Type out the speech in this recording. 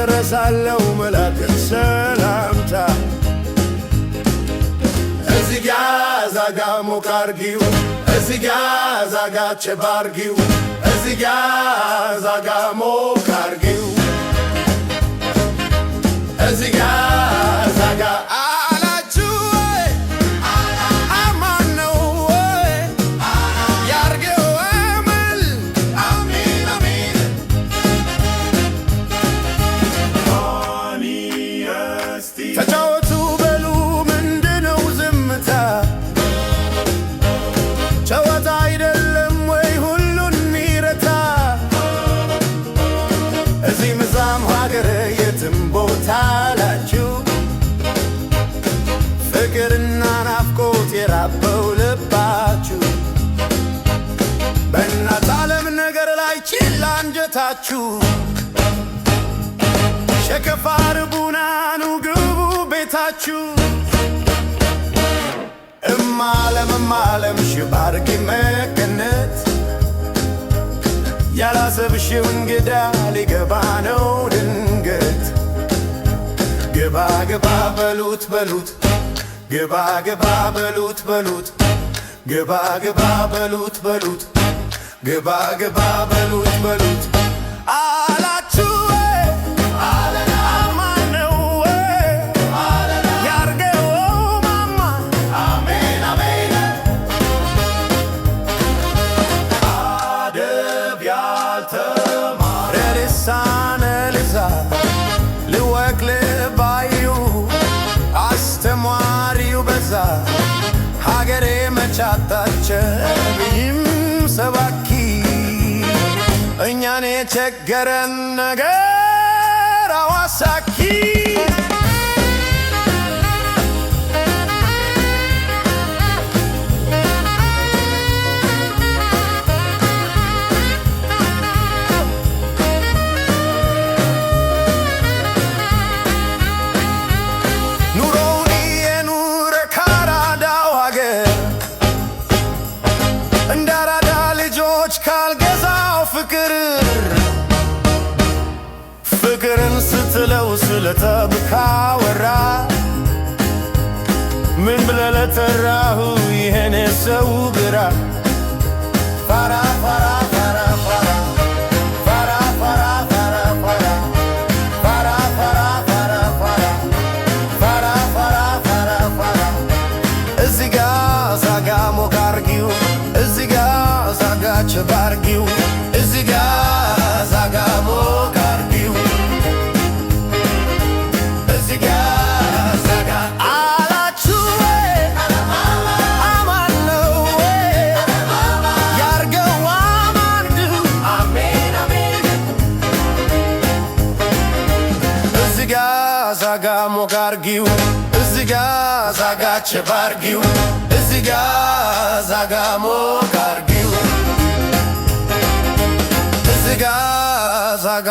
እረሳለሁ መላክን ሰላምታ እዚጋ ዛጋ ሞቅ አርጊው እዚጋ ዛጋ ቸብ አርጊው እዚጋ ዛጋ ሞቅ አርጊው እዚጋ ዛጋ ተጫወቱ በሉ ምንድነው ዝምታ ጨዋታ አይደለም ወይ ሁሉን ሚረታ እዚህ ምዛም ሀገር የትም ቦታ ላችሁ ፍቅርና ናፍቆት የራበው ልባችሁ በእናት ዓለም ነገር ላይ ችላ አንጀታችሁ ሸከፋ ርቡናኑ ግቡ ቤታችሁ እማለም ሽባርኪ መቀነት ያላሰብሽው እንግዳ ሊገባ ነው ድንገት ግባ ግባ በሉት በሉት ግባ ግባ በሉት በሉት ግባ ግባ በሉት በሉት ግባ ግባ በሉት በሉት አላችሁ ልወቅ ልባዩ አስተማሪው በዛ ሀገሬ መቻታቸ ብይም ሰባኪ እኛን የቸገረን ነገር አዋሳኪ እንዳራዳ ልጆች ካልገዛው ፍቅርን ስትለው ስለተብካወራ ምን ብለህ ለጠራሁ ይሄን ሰው ግራ ፋራ ፋራ ፋራ ፋራ ፋራ ፋራ ፋራ ፋራ ፋራ ፋራ ፋራ ፋራ ፋራ ፋራ እዚጋ ዛጋ ሞቅ አርጊው እዚጋ ዛጋ ቸብ አርጊው እዚጋ ዛጋ ሞቅ አርጊው እዚጋ ዛጋ አላችሁ አማን ነው ያርገው አማን ነው አሜን አሜን እዚጋ ዛጋ ሞቅ አርጊው እዚጋ ዛጋ ቸብ አርጊው እዚጋ ዛጋ ሞቅ አርጊው እዚጋ ዛጋ